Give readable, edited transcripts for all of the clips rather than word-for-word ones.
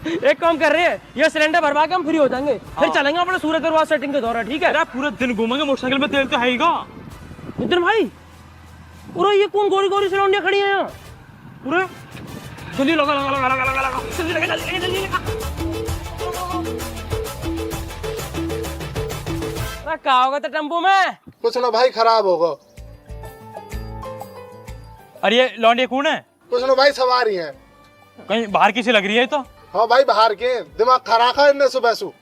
एक काम कर रहे हैं, ये सिलेंडर भरवा के हम फ्री हो जाएंगे, फिर चलेंगे अपने सूरत दरबार सेटिंग के दौरान। ठीक है? अरे पूरा दिन घूमेंगे, मोटरसाइकिल में तेल तो है ही का। नितिन भाई, पूरा ये कौन गोरी गोरी सिलौंडियां खड़ी हैं यहाँ? पूरे जल्दी लगा लगा लगा लगा लगा लगा जल्दी लगा जल्दी लगा जल्दी लगा। क्या होगा तो टेम्पो में? कुछ ना भाई, खराब होगा। अरे ये लौंडिया कौन है? कुछ ना भाई, सवारी है। कहीं बाहर किसी लग रही है तो? हाँ भाई, बाहर के दिमाग खराब है इनने सुबह सु।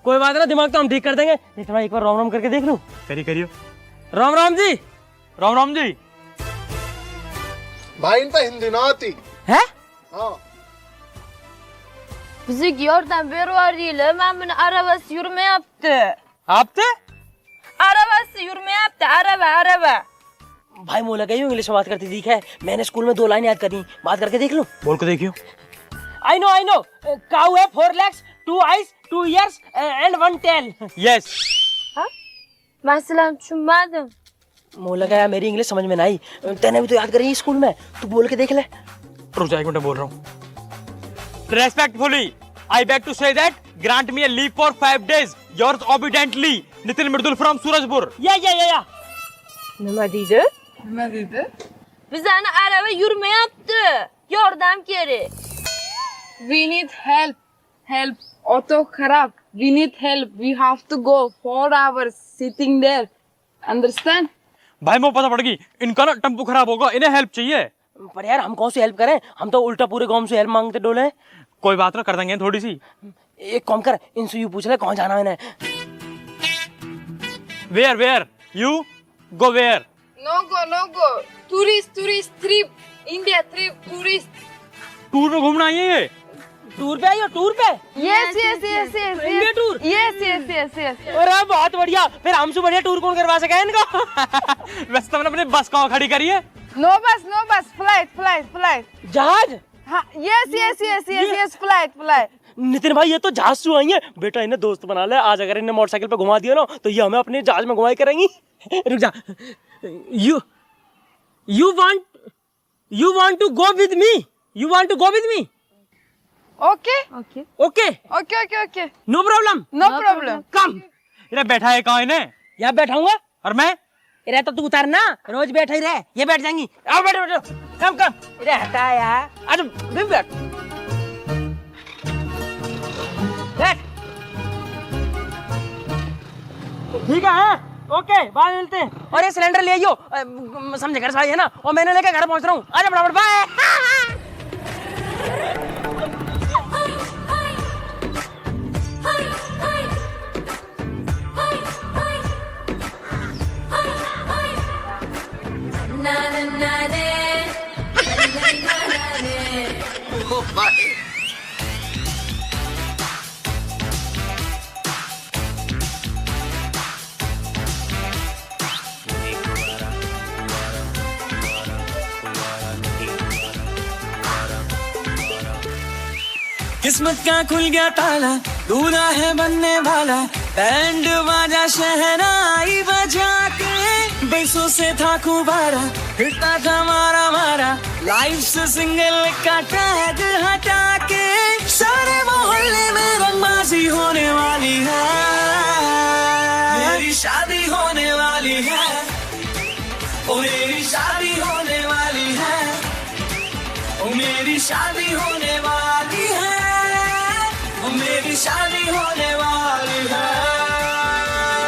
कोई बात ना, दिमाग तो हम ठीक कर देंगे। नितिन भाई एक बार राम राम करके देख लूं। करियो। राम राम जी। राम राम जी। भाई इनका हिंदी ना आती है? हाँ। Bizi gördüm bir varıyla ben arabası yürüme yaptı. आपसे? Arabası yürüme yaptı, araba. भाई मोला कही इंग्लिश में बात करती दिख है, मैंने स्कूल में 2 लाइन याद करी, बात करके देख लूं। बोल के देखियो। I know. Cow है 4 legs, 2 eyes, 2 ears and 1 tail. Yes. Ben selam düşünmedim. मोला कहा मेरी इंग्लिश समझ में ना आई, तेने भी तो याद करी स्कूल में, तू बोल के देख ले। रुक जा, एक मिनट बोल रहा हूँ। Respectfully, I beg to say that grant me a leave for 5 days. Yours obediently, Nitin Mirdul from Surajpur. Ya. Ne dedi? Bize araba yürüme yaptı. Gördüm geri. We need help. Auto kharab. We need help. We have to go 4 hours sitting there. Understand? भाई मुझे पता पड़ गई, इनका ना tempo खराब होगा, इन्हें हेल्प चाहिए। पर यार हम कौन सी हेल्प करें, हम तो उल्टा पूरे गांव से हेल्प मांगते डोले। कोई बात ना, कर देंगे थोड़ी सी। एक काम कर, इनसे यू पूछ ले कौन जाना है। Where? You go where? No go. Tourist trip. India trip. Tourist. Tour में घूमना है ये? टूर पे आई हो? टूर पे? Yes. India tour? Yes. अरे बहुत बढ़िया, फिर हमसे बढ़िया टूर कौन करवा सके इनको? वैसे तो मैंने अपनी बस कहाँ खड़ी करी है? No bus. Flight. जहाज? हाँ, yes. Flight. नितिन भाई ये तो जहाज से आई है बेटा, इन्हें दोस्त बना ले। आज अगर इन्हें मोटरसाइकिल पे घुमा दिया ना तो ये हमें अपने जहाज में घुमाई करेंगी। रुक जा। You want to go with me? You want to go with me? Okay. No problem. No problem. Come. इन्हें बैठा है कहाँ इन्हें? यहाँ बैठाऊंगा। और मैं? इरे तो तू उतारना, रोज बैठा ही रहे, ये बैठ जाएंगी। आओ बैठो। कम। इरे हटा यार, आज बैठ। ठीक है, ओके, बाद मिलते हैं। और ये सिलेंडर ले आइयो, समझे घर साई है ना, और मैंने लेकर घर पहुंच रहा हूँ। आजा फटाफट, बाय। किस्मत का खुल गया ताला, दूल्हा है बनने वाला, बैंड बाजा शहनाई बजा के, बेसों से था खुबारा, फिरता था मारा, लाइफ से सिंगल का टैग हटा के, सारे मोहल्ले में रंगबाजी होने वाली है, मेरी शादी होने वाली है, ओ मेरी शादी होने वाली है, ओ मेरी शादी होने वाली है, मेरी शादी होने वाली है।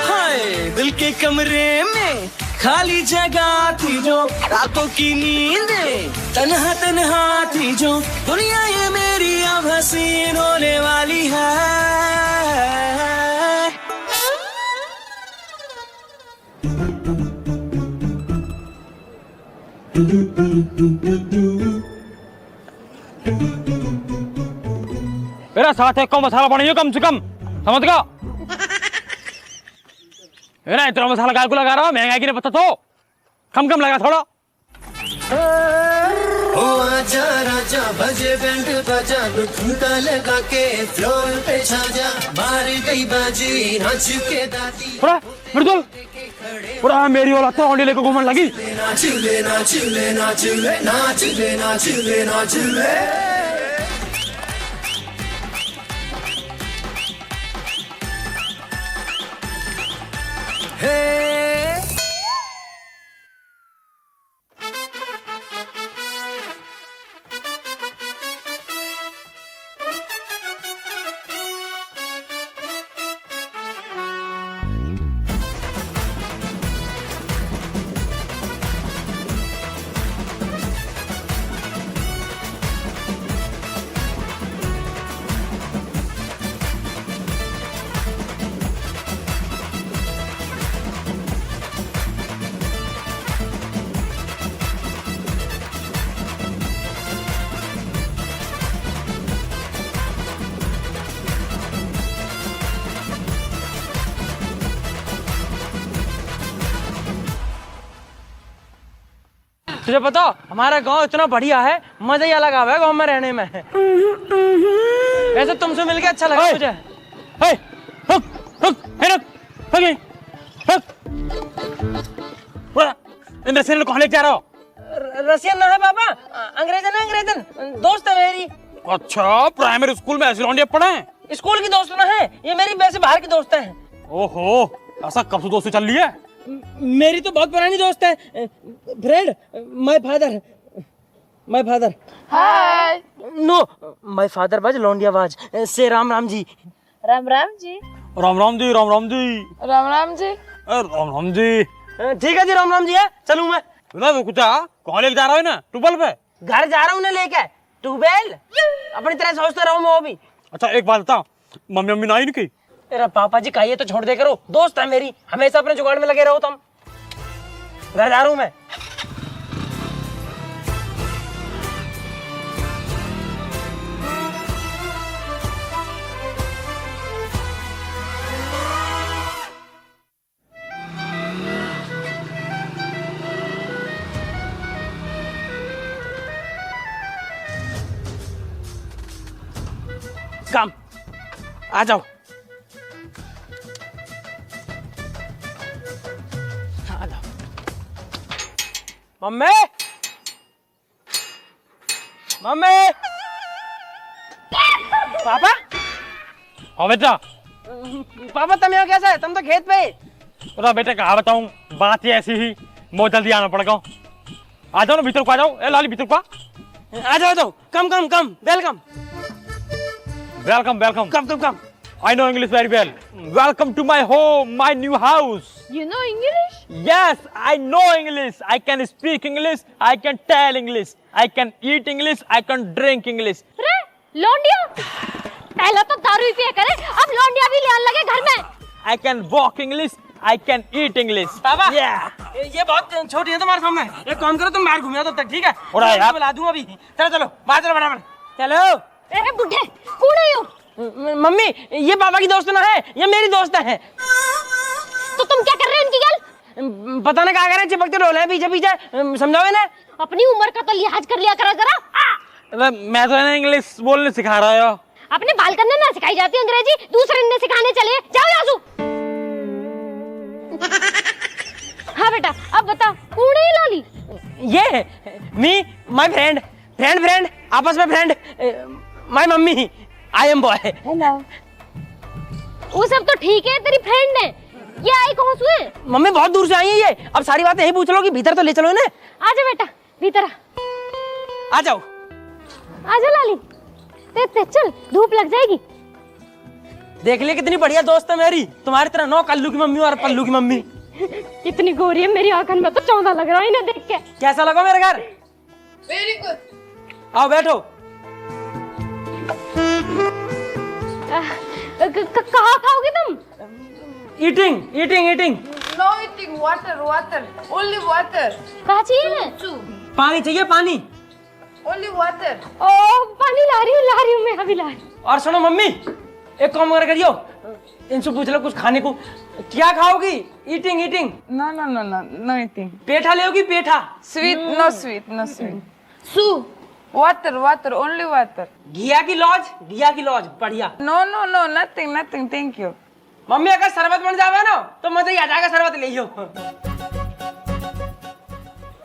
हाय दिल के कमरे में खाली जगह थी जो, रातों की नींदें तन्हा थी जो, दुनिया ये मेरी अब हसीन होने वाली है। मेरा साथ है, कम मसाला पानी कम से कम, समझ गया? मेरा इतना मसाला काय को लगा रहा, महंगाई की नहीं पता तो कम लगा थोड़ा। ओ आजा राजा बजे बैंड बजा, ठुमका लगा के फ्लोर पे छा जा, मार गई बाजी नाच के दादी। मृदुल, मेरी औलाद तो होंडे लेकर घूमने लगी। तुझे पता हमारा गांव इतना बढ़िया है, मजा ही अलग आवा है गांव में रहने में। वैसे तुमसे मिलके अच्छा लगा मुझे। हे रुक रुक हे रुक रुक ये, रुक बोला इन रसियन को कहाँ ले जा रहा हो? रसियन ना है पापा, अंग्रेजन है, अंग्रेजन दोस्त है मेरी। अच्छा प्राइमरी स्कूल में ऐसे लौंडिया पढ़े हैं? स्कूल की दोस्त ना है ये, मेरी वैसे बाहर की दोस्त है। ओहो ऐसा कब से दोस्ती चल रही है? मेरी तो बहुत पुरानी दोस्त है। Friend, my father hi. No, my father was लौंडियाबाज से राम राम जी। राम राम जी। राम राम जी, राम राम जी, राम राम जी। राम राम जी। ठीक है जी, राम राम जी है, चलूं मैं। रुक जा, कहाँ लेके जा रहा है ना? ट्यूबवेल पे? घर जा रहा हूँ ना लेके। ट्यूबवेल अपनी तरह सोचता रहूँ मैं वो भी। अच्छा एक बात बता, मम्मी मम्मी ना आई नहीं? तेरा पापा जी कहिए तो छोड़ दे करो, दोस्त है मेरी, हमेशा अपने जुगाड़ में लगे रहो तुम। घर जा रहा हूँ मैं। कम आ जाओ। Mummy mummy papa. हाँ बेटा। पापा तुम यहाँ कैसा है? तुम तो खेत पे। अरे बेटा कहा बताऊं, बात ही ऐसी ही, बहुत जल्दी आना पड़ेगा। आ जाओ ना भीतर को, आ जाओ। ए लाली भीतर को आ जाओ। Come come come, welcome welcome welcome. Come. I know English very well. Welcome to my home, my new house. You know English? Yes, I know English. I can speak English. I can tell English. I can eat English. I can drink English. रे लौंडिया, पहला तो दारू ही पिया करे, अब लौंडिया भी ले आने लगे घर में। I can walk English. I can eat English. पापा Yeah. ये बहुत छोटी है तुम्हारे सामने। एक काम करो, तुम बाहर घूमिए तब तक, ठीक है? और यार बुला दूं अभी। चलो बाहर चलो फटाफट। चलो। ए बुढ़े कूड़े हो। मम्मी ये पापा की दोस्त ना है, ये मेरी दोस्त है। तो तुम क्या कर रहे हो उनकी गल? पता ना क्या कर रहे हैं, चिपकते डोले हैं पीछे पीछे। समझाओगे ना? अपनी उम्र का तो लिहाज कर लिया करो जरा। मैं तो है इंग्लिश बोलने सिखा रहा हूँ। अपने बाल करने ना सिखाई जाती अंग्रेजी, दूसरे ने सिखाने चले। जाओ यासू। हाँ बेटा अब बता, कूड़े लाली। ये मी माय फ्रेंड आपस में friend, my mummy I am boy. Hello. वो सब तो ठीक है, तेरी फ्रेंड है, ये आई कौन सु है? मम्मी बहुत दूर से आई है ये, अब सारी बातें यही पूछ लो कि भीतर तो ले चलो इन्हें। आजा बेटा भीतर आ जाओ। आजा लाली, ते चल धूप लग जाएगी। देख ले कितनी बढ़िया दोस्त है मेरी, तुम्हारी तरह 9 कल्लू की मम्मी और पल्लू की मम्मी। इतनी गोरी है मेरी आंखन में तो 14 लग रहा है इन्हें देख के। कैसा लगा मेरे घर? Very good. आओ बैठो। कहाँ खाओगे तुम? Eating. No eating, water. Only water. कहाँ चाहिए? पानी चाहिए, पानी। Only water. ओ पानी ला रही हूँ मैं, अभी ला रही हूँ। और सुनो मम्मी, एक काम करियो, इनसे पूछ लो कुछ खाने को। क्या खाओगी? ईटिंग। No eating. पेठा लेओगी? पेठा। Sweet, no sweet. Sue. Water, only water. घिया की लॉज बढ़िया। No, nothing. Thank you. Mummy अगर शरबत बन जावे ना तो मजा ही आ जाएगा, शरबत ले लो।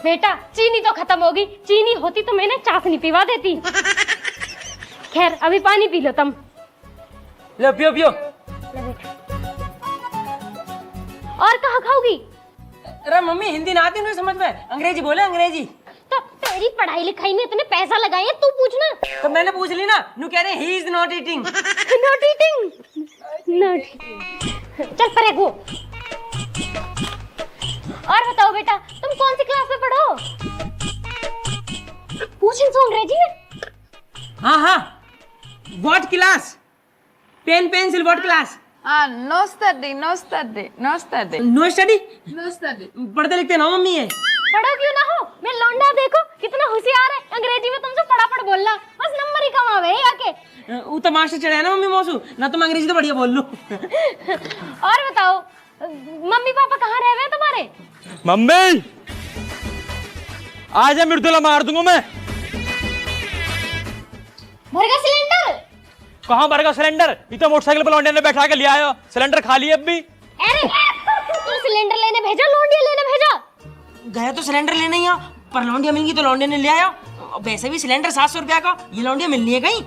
बेटा चीनी तो खत्म होगी, चीनी होती तो मैंने चाशनी पिवा देती। खैर अभी पानी पी लो तुम। लो पियो। और कहाँ खाओगी? अरे मम्मी हिंदी ना आती नहीं समझ में, अंग्रेजी बोले अंग्रेजी। तो तेरी पढ़ाई लिखाई में इतने पैसा लगाए हैं, तू पूछना। तो मैंने पूछ ली ना, नू कह रहे he is not eating. Not eating, not eating. चल परे को। और बताओ बेटा, तुम कौन सी क्लास में पढ़ो? पूछ इनसे अंग्रेजी में। हाँ हाँ, what class? Pen pencil what class? No study, no study, no study, no study? no study. पढ़ते लिखते ना मम्मी है। पढ़ो क्यों ना हो? मैं लौंडा देखो कितना होशियार है, अंग्रेजी में तुमसे फटाफट बोलना, बस नंबर ही कमावे आके। वो तो मास्टर चढ़े है ना मम्मी मौसू, ना तुम अंग्रेजी तो बढ़िया बोल लो। और बताओ, मम्मी पापा कहाँ रह गए तुम्हारे? मम्मी आज मृदुला मार दूंगा मैं। भर गया सिलेंडर? कहाँ भर गया सिलेंडर? ये तो मोटरसाइकिल पर लौंडे ने बैठा के ले आयो, सिलेंडर खाली है अब भी। अरे तू सिलेंडर लेने भेजा, लौंडिया लेने भेजा? गए तो सिलेंडर लेने ही, पर लौंडिया मिल गई तो लौंडे ने ले आया। वैसे भी सिलेंडर 700 रुपया का, ये लौंडिया मिलनी है कहीं?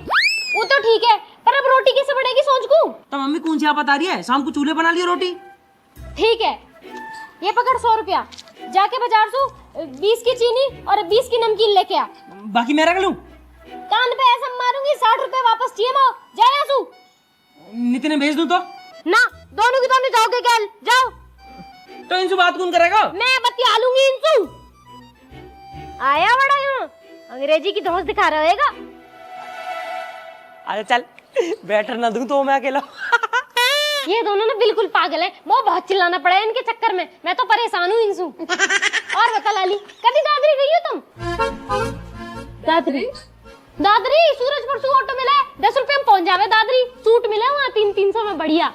वो तो ठीक है, पर अब रोटी कैसे बनेगी सोच को? तो मम्मी कौन सी आप बता रही है, शाम को चूल्हे बना लियो रोटी। ठीक है, ये पकड़ 100 रुपया, जाके बाजार से 20 की चीनी और 20 की नमकीन लेके आ। बाकी मैं रख लूं? कान पे ऐसा मारूंगी, 60 रुपए वापस चाहिए माँ। जाए आसू। नितिन ने भेज दूं तो? ना, दोनों की दोनों जाओगे कल, जाओ। तो इनसे बात कौन करेगा? मैं बतिया लूंगी इनसे। आया बड़ा यहाँ अंग्रेजी की धौंस दिखा रहेगा। अरे चल, बैटर ना दूं तो मैं अकेला। ये दोनों ना बिल्कुल पागल हैं, वो बहुत चिल्लाना पड़ा है इनके चक्कर में, मैं तो परेशान हूँ इनसे। और बता लाली, कभी दादरी गई हो तुम? दादरी? दादरी सूरज परसू ऑटो मिला है, 10 रुपए में पहुंच जावे दादरी। सूट मिला वहाँ 300 में, बढ़िया।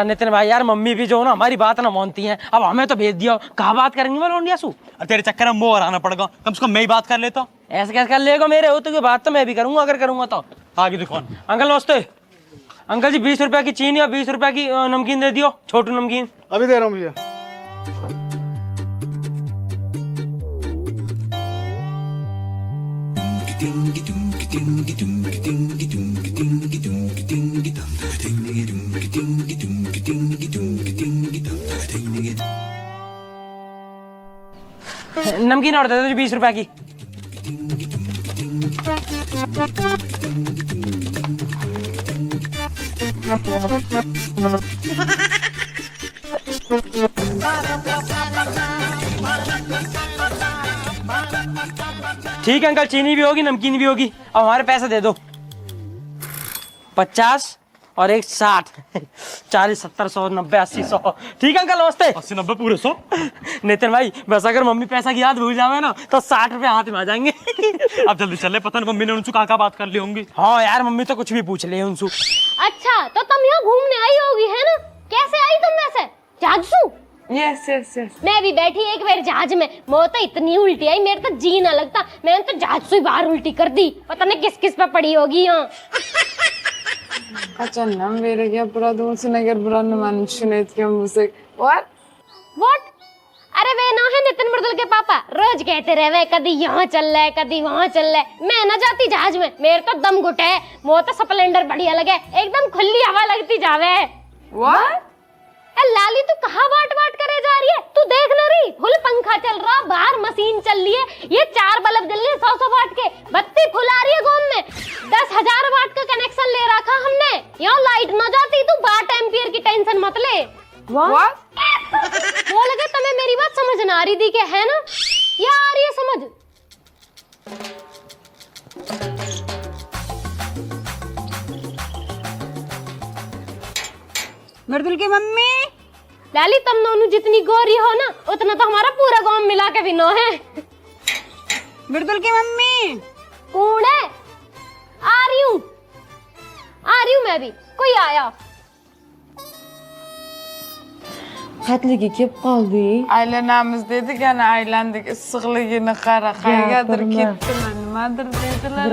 नितिन भाई यार, मम्मी भी जो ना हमारी बात ना मानती हैं, अब हमें तो भेज दिया, कहाँ बात करेंगे वो लौंडिया सू? तेरे चक्कर में मोर आना पड़ेगा, कम से कम मैं ही बात कर लेता। ऐसे कैसे कर लेगा, मेरे हो तो बात तो मैं भी करूंगा अगर करूंगा तो। आगे दुकान। अंकल नमस्ते। अंकल जी 20 रुपया की चीनी और 20 रुपया की नमकीन दे दियो, छोटू नमकीन। अभी दे रहा हूँ भैया। नमकीन और दे दो 20 रुपया की। ठीक है अंकल, चीनी भी होगी नमकीन भी होगी। अब हमारे पैसे दे दो, 50 और एक 60, 40, 70, 100, 90, 80, 100। ठीक है अंकल नमस्ते। 80, 90 पूरे 100। नितिन भाई बस अगर मम्मी पैसा की याद भूल जावे ना तो 60 रुपए हाथ में आ जाएंगे। अब जल्दी चले, पता नहीं मम्मी ने उनसे कहाँ बात कर ली होंगी। हाँ यार, मम्मी तो कुछ भी पूछ ले उनसे। अच्छा तो तुम यहाँ घूमने आई होगी है ना? कैसे आई तुम वैसे? जहाज से? Yes, yes, yes. मैं भी बैठी एक बार जहाज में, वो तो इतनी उल्टी आई मेरे तो जी ना लगता, मैंने तो जहाज से बाहर उल्टी कर दी, पता नहीं किस किस पे पड़ी होगी यहाँ। अच्छा ना मेरे क्या पूरा दूर से नगर बुरा न मनुष्य के मुझसे व्हाट व्हाट? अरे वे ना है नितिन मृदुल के पापा, रोज कहते रहे कदी यहाँ चल रहा है कदी वहाँ चल रहा है। मैं ना जाती जहाज में, मेरे तो दम घुटे है, वो तो स्प्लेंडर बढ़िया लगे, एकदम खुली हवा लगती जावे। व्हाट? लाली तू कहाँ बाट बाट करे जा रही है? तू देख ना रही, फुल पंखा चल रहा, बाहर मशीन चल रही है, ये 4 बल्ब जल रहे 100 वाट के, बत्ती फुल आ रही है गाँव में, 10,000 वाट का कनेक्शन ले रखा हमने, यहाँ लाइट ना जाती, तू 12 एम्पियर की टेंशन मत ले। व्हाट? वो लगे तुम्हें मेरी बात समझ ना आ रही थी, क्या है ना? या आ रही है समझ? मृदुल की मम्मी। लाली तुम दोनों जितनी गोरी हो ना उतना तो हमारा पूरा गांव मिला के भी नो है। मृदुल की मम्मी। कौन है? आ रही हूँ मैं भी, कोई आया। Hatlige kip kaldı. Ailenamiz dedik yani ailendik sıklığı ne kara kaygadır gitti ben. Madır dediler.